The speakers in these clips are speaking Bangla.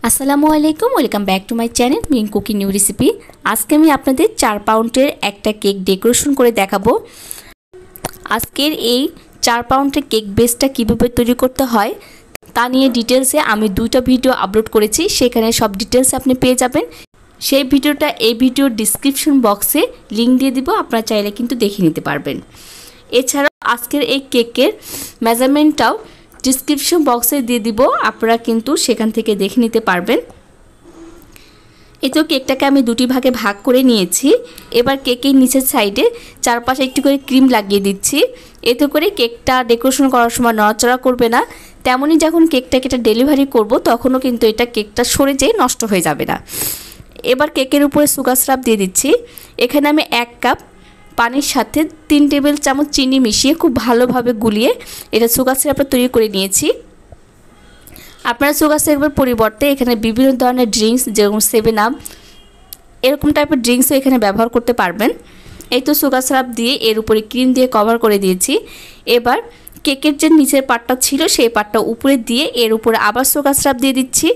আসসালামু আলাইকুম, welcome back to my channel মিন কুকিং নিউ রেসিপি। আজকে আমি আপনাদের 4 পাউন্ডের একটা কেক ডেকোরেশন করে দেখাবো। আজকের এই 4 পাউন্ডের কেক বেসটা কিভাবে তৈরি করতে হয় তা নিয়ে ডিটেলসে আমি 2টা ভিডিও আপলোড করেছি, সেখানে সব ডিটেলস আপনি পেয়ে যাবেন। সেই ভিডিওটা এই ভিডিওর ডিসক্রিপশন বক্সে লিংক দিয়ে দিব, আপনারা চাইলে কিন্তু দেখে নিতে পারবেন। এছাড়াও আজকের এই কেকের মেজারমেন্টটাও ডিসক্রিপশন বক্সে দিয়ে দিব, আপনারা কিন্তু সেখান থেকে দেখে নিতে পারবেন। এই তো কেকটাকে আমি দুটি ভাগে ভাগ করে নিয়েছি। এবার কেকের নিচের সাইডে চারপাশে একটু করে ক্রিম লাগিয়ে দিচ্ছি। এতে করে কেকটা ডেকোরেশন করার সময় নড়াচড়া করবে না, তেমনই যখন কেকটাকে ডেলিভারি করব তখনও কিন্তু এটা কেকটা সরে যেয়ে নষ্ট হয়ে যাবে না। এবার কেকের উপরে সুগার সিরাপ দিয়ে দিচ্ছি। এখানে আমি 1 কাপ পানির সাথে 3 টেবিল চামচ চিনি মিশিয়ে খুব ভালোভাবে গুলিয়ে এটা সুগার সিরাপটা তৈরি করে নিয়েছি। আপনারা সুগার সিরাপের পরিবর্তে এখানে বিভিন্ন ধরনের ড্রিঙ্কস যেরকম 7 আপ এরকম টাইপের ড্রিঙ্কসও এখানে ব্যবহার করতে পারবেন। এই তো সুগার সিরাপ দিয়ে এর উপরে ক্রিম দিয়ে কভার করে দিয়েছি। এবার কেকের যে নিচের পার্টটা ছিল সেই পার্টটা উপরে দিয়ে এর উপরে আবার সুগার সিরাপ দিয়ে দিচ্ছি।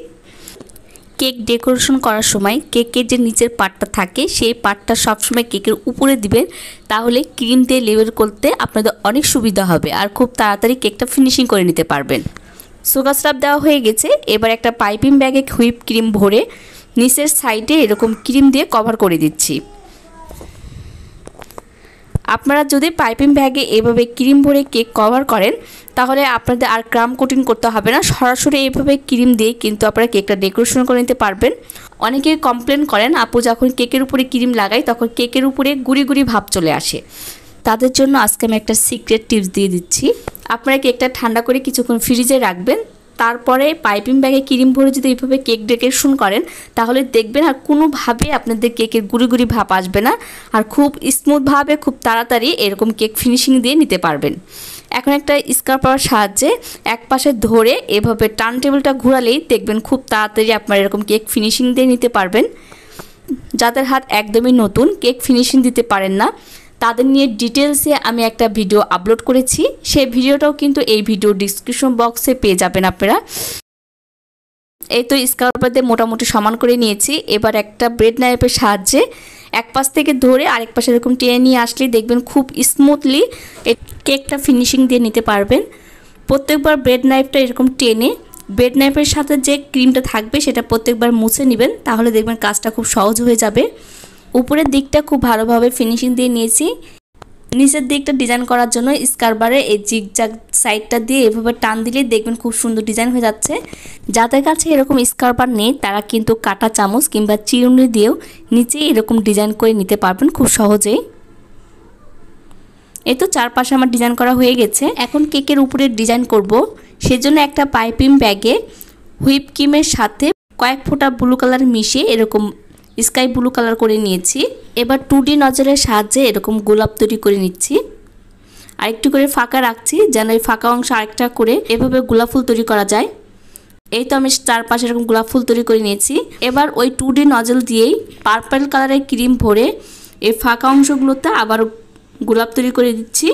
কেক ডেকোরেশন করার সময় কেকের যে নিচের পার্টটা থাকে সেই পার্টটা সবসময় কেকের উপরে দিবেন, তাহলে ক্রিম দিয়ে লেবেল করতে আপনাদের অনেক সুবিধা হবে আর খুব তাড়াতাড়ি কেকটা ফিনিশিং করে নিতে পারবেন। সুগার সিরাপ দেওয়া হয়ে গেছে। এবার একটা পাইপিং ব্যাগে হুইপ ক্রিম ভরে নিচের সাইডে এরকম ক্রিম দিয়ে কভার করে দিচ্ছি। আপনারা যদি পাইপিং ব্যাগে এভাবে ক্রিম ভরে কেক কভার করেন তাহলে আপনাদের আর ক্রাম কোটিং করতে হবে না, সরাসরি এইভাবে ক্রিম দিয়ে কিন্তু আপনারা কেকটা ডেকোরেশন করে নিতে পারবেন। অনেকেই কমপ্লেন করেন আপু যখন কেকের উপরে ক্রিম লাগাই তখন কেকের উপরে গুড়ি গুড়ি ভাব চলে আসে। তাদের জন্য আজকে আমি একটা সিক্রেট টিপস দিয়ে দিচ্ছি। আপনারা কেকটা ঠান্ডা করে কিছুক্ষণ ফ্রিজে রাখবেন, তারপরে পাইপিং ব্যাগে ক্রিম ভরে যদি এইভাবে কেক ডেকোরেশন করেন তাহলে দেখবেন আর কোনোভাবে আপনাদের কেকের গুড়ি গুড়ি ভাব আসবে না, আর খুব স্মুথভাবে খুব তাড়াতাড়ি এরকম কেক ফিনিশিং দিয়ে নিতে পারবেন। এখন একটা স্ক্রাপারের সাহায্যে এক পাশে ধরে এভাবে টার্ন টেবিলটা ঘোরালেই দেখবেন খুব তাড়াতাড়ি আপনারা এরকম কেক ফিনিশিং দিয়ে নিতে পারবেন। যাদের হাত একদমই নতুন, কেক ফিনিশিং দিতে পারেন না, তাদের নিয়ে ডিটেলসে আমি একটা ভিডিও আপলোড করেছি, সেই ভিডিওটাও কিন্তু এই ভিডিও ডিসক্রিপশন বক্সে পেয়ে যাবেন আপনারা। এই তো স্ক্রাপার দিয়ে মোটামুটি সমান করে নিয়েছি। এবার একটা ব্রেড নাইফের সাহায্যে এক পাশ থেকে ধরে আরেক পাশে এরকম টেনে নিয়ে আসলে দেখবেন খুব স্মুথলি কেকটা ফিনিশিং দিয়ে নিতে পারবেন। প্রত্যেকবার ব্রেড নাইফটা এরকম টেনে ব্রেড নাইফের সাথে যে ক্রিমটা থাকবে সেটা প্রত্যেকবার মুছে নেবেন, তাহলে দেখবেন কাজটা খুব সহজ হয়ে যাবে। উপরের দিকটা খুব ভালোভাবে ফিনিশিং দিয়ে নিয়েছি। নিচের দিকটা ডিজাইন করার জন্য স্কারবারে এই জিগজ্যাগ সাইডটা দিয়ে এভাবে টান দিলে দেখবেন খুব সুন্দর ডিজাইন হয়ে যাচ্ছে। যাদের কাছে এরকম স্কারবার নেই তারা কিন্তু কাঁটা চামচ কিংবা চিরুনি দিয়েও নিচে এরকম ডিজাইন করে নিতে পারবেন খুব সহজেই। এই তো চারপাশে আমার ডিজাইন করা হয়ে গেছে। এখন কেকের উপরে ডিজাইন করব, সেজন্য একটা পাইপিং ব্যাগে হুইপ ক্রিমের সাথে কয়েক ফোঁটা ব্লু কালার মিশিয়ে এরকম স্কাই ব্লু কালার করে নিয়েছি। এবার 2D নজলের সাহায্যে এরকম গোলাপ তৈরি করে নিচ্ছি। আরেকটু করে ফাঁকা রাখছি যেন এই ফাঁকা অংশ আরেকটা করে এভাবে গোলাপ ফুল তৈরি করা যায়। এই তো আমি চারপাশে এরকম গোলাপ ফুল তৈরি করে নিয়েছি। এবার ওই 2D নজল দিয়েই পার্পল কালারের ক্রিম ভরে এই ফাঁকা অংশগুলোতে আবার গোলাপ তৈরি করে দিচ্ছি।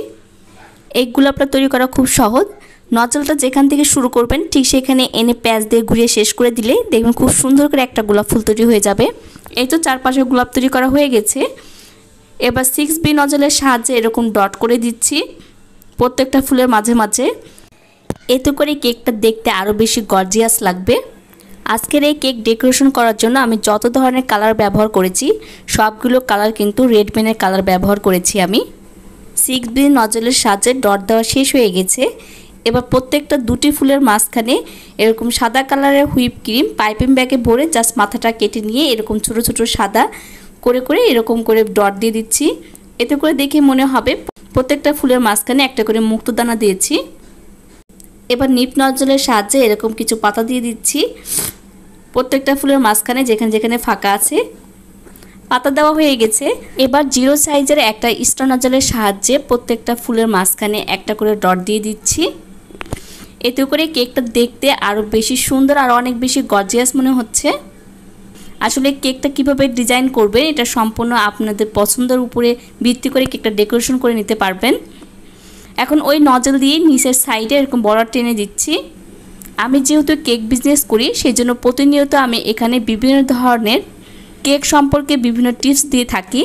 এই গোলাপটা তৈরি করা খুব সহজ। নজলটা যেখান থেকে শুরু করবেন ঠিক সেখানে এনে প্যাচ দিয়ে ঘুরিয়ে শেষ করে দিলে দেখবেন খুব সুন্দর করে একটা গোলাপ ফুল তৈরি হয়ে যাবে। এই তো চারপাশে গোলাপ তৈরি করা হয়ে গেছে। এবার 6B নজলের সাহায্যে এরকম ডট করে দিচ্ছি প্রত্যেকটা ফুলের মাঝে মাঝে। এতে করে কেকটা দেখতে আরও বেশি গর্জিয়াস লাগবে। আজকের এই কেক ডেকোরেশন করার জন্য আমি যত ধরনের কালার ব্যবহার করেছি সবগুলো কালার কিন্তু রেড পেনের কালার ব্যবহার করেছি আমি। 6B নজলের সাহায্যে ডট দেওয়া শেষ হয়ে গেছে। এবার প্রত্যেকটা 2টি ফুলের মাঝখানে এরকম সাদা কালারের হুইপ ক্রিম পাইপিং ব্যাগে ভরে জাস্ট মাথাটা কেটে নিয়ে এরকম ছোট ছোট সাদা করে করে এরকম করে ডট দিয়ে দিচ্ছি। এতে করে দেখে মনে হবে প্রত্যেকটা ফুলের মাঝখানে একটা করে মুক্তদানা দিয়েছি। এবার নিপ নজলের সাহায্যে এরকম কিছু পাতা দিয়ে দিচ্ছি প্রত্যেকটা ফুলের মাঝখানে যেখানে যেখানে ফাঁকা আছে। পাতা দেওয়া হয়ে গেছে। এবার 0 সাইজের একটা স্টার নজলের সাহায্যে প্রত্যেকটা ফুলের মাঝখানে একটা করে ডট দিয়ে দিচ্ছি। এতে করে কেকটা দেখতে আরও বেশি সুন্দর আর অনেক বেশি গর্জিয়াস মনে হচ্ছে। আসলে কেকটা কিভাবে ডিজাইন করবেন এটা সম্পূর্ণ আপনাদের পছন্দের উপরে ভিত্তি করে কেকটা ডেকোরেশন করে নিতে পারবেন। এখন ওই নজল দিয়ে নিচের সাইডে এরকম বর্ডার টেনে দিচ্ছি। আমি যেহেতু কেক বিজনেস করি সেই জন্য প্রতিনিয়ত আমি এখানে বিভিন্ন ধরনের কেক সম্পর্কে বিভিন্ন টিপস দিয়ে থাকি।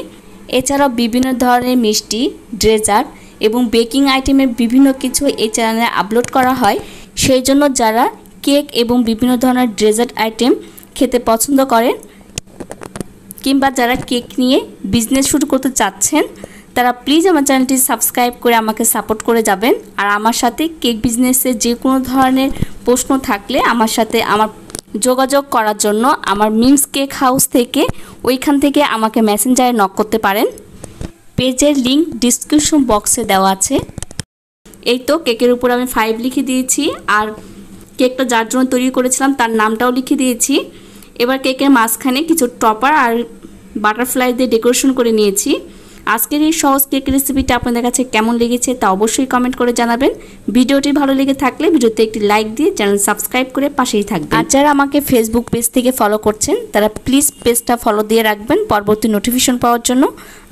এছাড়াও বিভিন্ন ধরনের মিষ্টি, ডেজার্ট এবং বেকিং আইটেমের বিভিন্ন কিছু এই চ্যানেলে আপলোড করা হয়। সেই জন্য যারা কেক এবং বিভিন্ন ধরনের ডেজার্ট আইটেম খেতে পছন্দ করেন কিংবা যারা কেক নিয়ে বিজনেস শুরু করতে চাচ্ছেন তারা প্লিজ আমার চ্যানেলটি সাবস্ক্রাইব করে আমাকে সাপোর্ট করে যাবেন। আর আমার সাথে কেক বিজনেসে যে কোনো ধরনের প্রশ্ন থাকলে আমার সাথে যোগাযোগ করার জন্য আমার মিমস কেক হাউস থেকে ওইখান থেকে আমাকে মেসেঞ্জারে নক করতে পারেন। পেজের লিংক ডিসক্রিপশন বক্সে দেওয়া আছে। এই তো কেকের উপর আমি 5 লিখে দিয়েছি আর কেকটা যার জন্য তৈরি করেছিলাম তার নামটাও লিখে দিয়েছি। এবার কেকের মাঝখানে কিছু টপার আর বাটারফ্লাই দিয়ে ডেকোরেশন করে নিয়েছি। আজকের এই সহজ কেক রেসিপিটা আপনাদের কাছে কেমন লেগেছে তা অবশ্যই কমেন্ট করে জানাবেন। ভিডিওটি ভালো লেগে থাকলে ভিডিওতে একটি লাইক দিয়ে চ্যানেল সাবস্ক্রাইব করে পাশেই থাকবেন। আর যারা আমাকে ফেসবুক পেজ থেকে ফলো করছেন তারা প্লিজ পেজটা ফলো দিয়ে রাখবেন পরবর্তী নোটিফিকেশন পাওয়ার জন্য।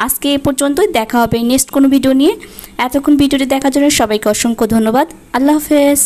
আজকে এই পর্যন্তই, দেখা হবে নেক্সট কোনো ভিডিও নিয়ে। এতক্ষণ ভিডিওটি দেখার জন্য সবাইকে অসংখ্য ধন্যবাদ। আল্লাহ হাফেজ।